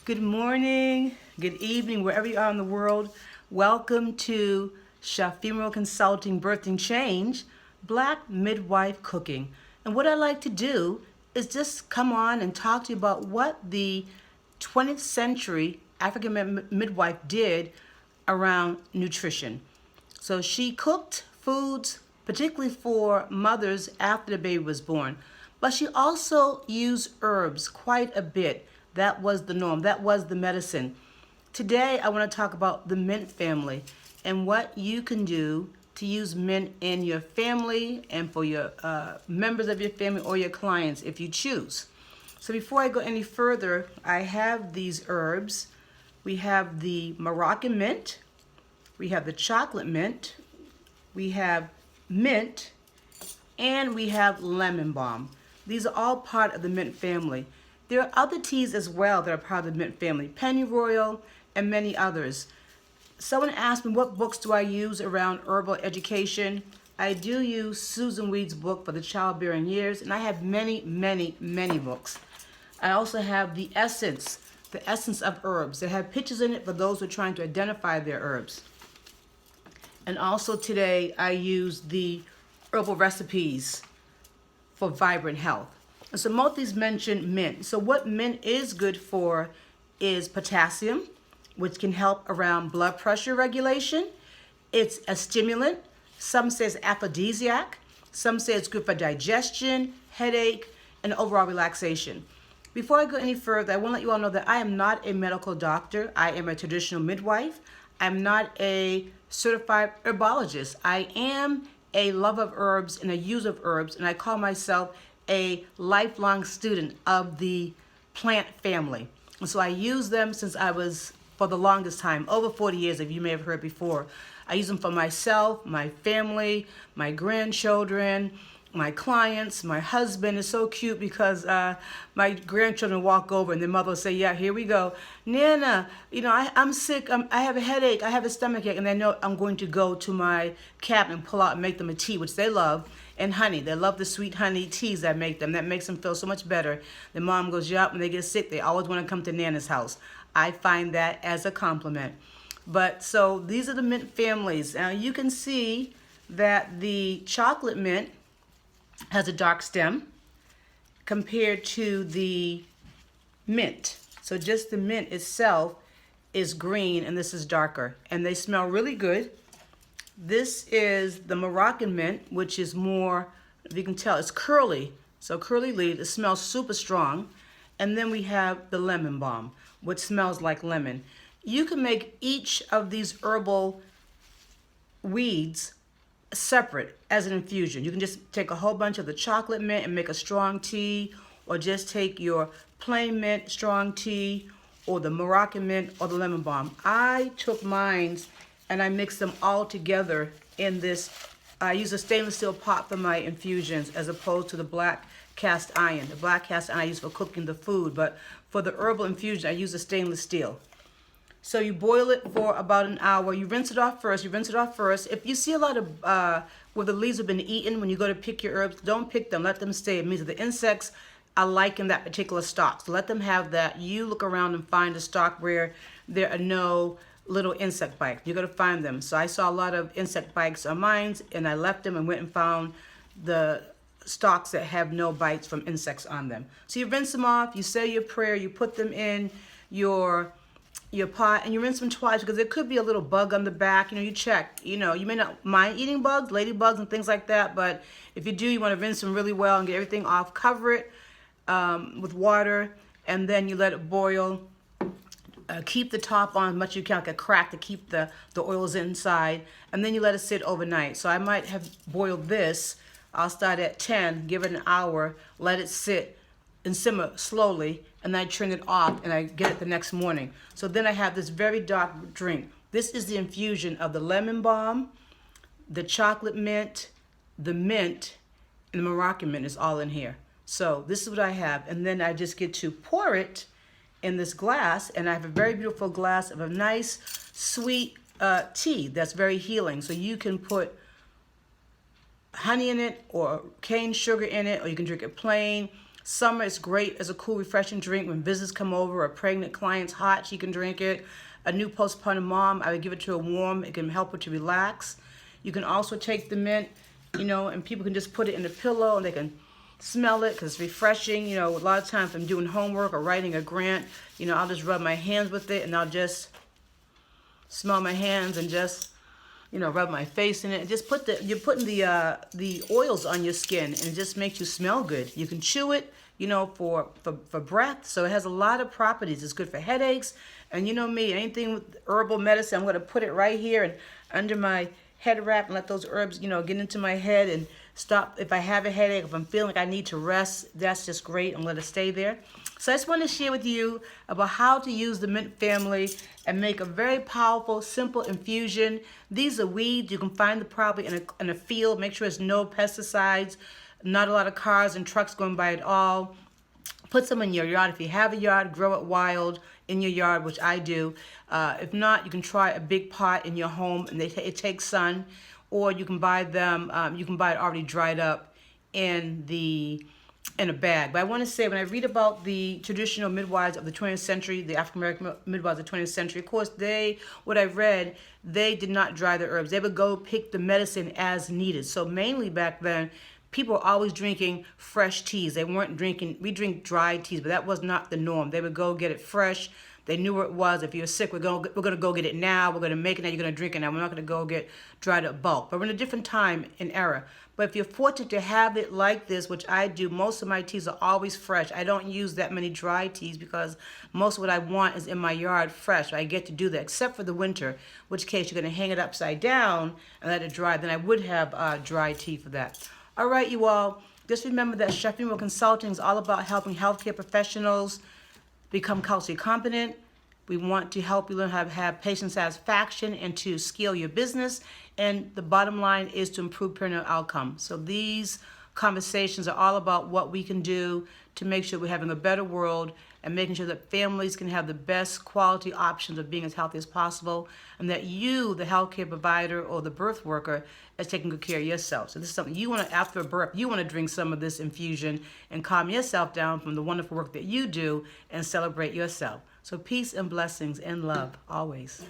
Good morning, good evening, wherever you are in the world. Welcome to Shafiro Consulting Birthing Change, Black Midwife Cooking. And what I like to do is just come on and talk to you about what the 20th century African midwife did around nutrition. So she cooked foods, particularly for mothers after the baby was born, but she also used herbs quite a bit. That was the norm, that was the medicine. Today, I want to talk about the mint family and what you can do to use mint in your family and for your members of your family or your clients if you choose. So before I go any further, I have these herbs. We have the Moroccan mint, we have the chocolate mint, we have mint, and we have lemon balm. These are all part of the mint family. There are other teas as well that are part of the mint family, pennyroyal and many others. Someone asked me what books do I use around herbal education. I do use Susan Weed's book for the childbearing years, and I have many books. I also have the essence of herbs. They have pictures in it for those who are trying to identify their herbs. And also today I use the herbal recipes for vibrant health. And so most of these mention mint. So what mint is good for is potassium, which can help around blood pressure regulation. It's a stimulant. Some say it's aphrodisiac. Some say it's good for digestion, headache, and overall relaxation. Before I go any further, I want to let you all know that I am not a medical doctor. I am a traditional midwife. I'm not a certified herbologist. I am a lover of herbs and a user of herbs, and I call myself a lifelong student of the plant family. And so I use them since I was, for the longest time, over 40 years, if you may have heard before. I use them for myself, my family, my grandchildren, my clients, my husband. Is so cute because my grandchildren walk over and their mother will say, yeah, here we go. Nana, I'm sick, I have a headache, I have a stomach ache, and they know I'm going to go to my cabinet and pull out and make them a tea, which they love, and honey. They love the sweet honey teas I make them. That makes them feel so much better. The mom goes, yeah, when they get sick, they always want to come to Nana's house. I find that as a compliment. But so these are the mint families. Now you can see that the chocolate mint has a dark stem compared to the mint. So just the mint itself is green and this is darker, and they smell really good. This is the Moroccan mint, which is more, if you can tell, it's curly. So curly leaves, it smells super strong. And then we have the lemon balm, which smells like lemon. You can make each of these herbal weeds separate as an infusion. You can just take a whole bunch of the chocolate mint and make a strong tea, or just take your plain mint strong tea, or the Moroccan mint, or the lemon balm. I took mine and I mixed them all together in this. I use a stainless steel pot for my infusions as opposed to the black cast iron. The black cast iron I use for cooking the food, but for the herbal infusion I use a stainless steel. So you boil it for about an hour. You rinse it off first. If you see a lot of where the leaves have been eaten when you go to pick your herbs, don't pick them. Let them stay. It means that the insects are liking that particular stalk. So let them have that. You look around and find a stalk where there are no little insect bites. You got to find them. So I saw a lot of insect bites on mine, and I left them and went and found the stalks that have no bites from insects on them. So you rinse them off. You say your prayer. You put them in your pot, and you rinse them twice because there could be a little bug on the back. You check. You may not mind eating bugs, ladybugs and things like that, but if you do, you want to rinse them really well and get everything off. Cover it with water, and then you let it boil. Keep the top on as much as you can, like a crack, to keep the oils inside, and then you let it sit overnight. So I might have boiled this. I'll start at 10, give it an hour, let it sit and simmer slowly, and then I turn it off and I get it the next morning. So then I have this very dark drink. This is the infusion of the lemon balm, the chocolate mint, the mint, and the Moroccan mint is all in here. So this is what I have, and then I just get to pour it in this glass, and I have a very beautiful glass of a nice sweet tea that's very healing. So you can put honey in it or cane sugar in it, or you can drink it plain. Summer is great as a cool, refreshing drink when visitors come over or pregnant clients hot. She can drink it. A new postpartum mom, I would give it to her warm. It can help her to relax. You can also take the mint, and people can just put it in the pillow and they can smell it because it's refreshing. A lot of times I'm doing homework or writing a grant, I'll just rub my hands with it and I'll just smell my hands and just rub my face in it. And just you're putting the oils on your skin, and it just makes you smell good. You can chew it, for breath. So it has a lot of properties. It's good for headaches. And you know me, anything with herbal medicine, I'm going to put it right here and under my head wrap and let those herbs, get into my head and stop. If I have a headache, if I'm feeling like I need to rest, that's just great, and let it stay there. So I just want to share with you about how to use the mint family and make a very powerful, simple infusion. These are weeds. You can find them probably in a field. Make sure there's no pesticides, not a lot of cars and trucks going by at all. Put some in your yard. If you have a yard, grow it wild in your yard, which I do. If not, you can try a big pot in your home, and it takes sun. Or you can buy them. You can buy it already dried up in a bag. But I want to say, when I read about the traditional midwives of the 20th century, the African American midwives of the 20th century, of course, what I read, they did not dry the herbs. They would go pick the medicine as needed. So mainly back then, people were always drinking fresh teas. They weren't drinking, we drink dry teas, but that was not the norm. They would go get it fresh. They knew where it was. If you're sick, we're going to go get it now. We're going to make it now. You're going to drink it now. We're not going to go get dried up bulk. But we're in a different time and era. But if you're fortunate to have it like this, which I do, most of my teas are always fresh. I don't use that many dry teas because most of what I want is in my yard fresh. I get to do that, except for the winter, which case you're going to hang it upside down and let it dry. Then I would have dry tea for that. All right, you all. Just remember that Chef Female Consulting is all about helping healthcare professionals become culturally competent. We want to help you learn how to have patient satisfaction and to scale your business. And the bottom line is to improve perinatal outcome. So these conversations are all about what we can do to make sure we're having a better world and making sure that families can have the best quality options of being as healthy as possible, and that you, the healthcare provider or the birth worker, is taking good care of yourself. So this is something you want to, after a birth, you want to drink some of this infusion and calm yourself down from the wonderful work that you do and celebrate yourself. So peace and blessings and love always.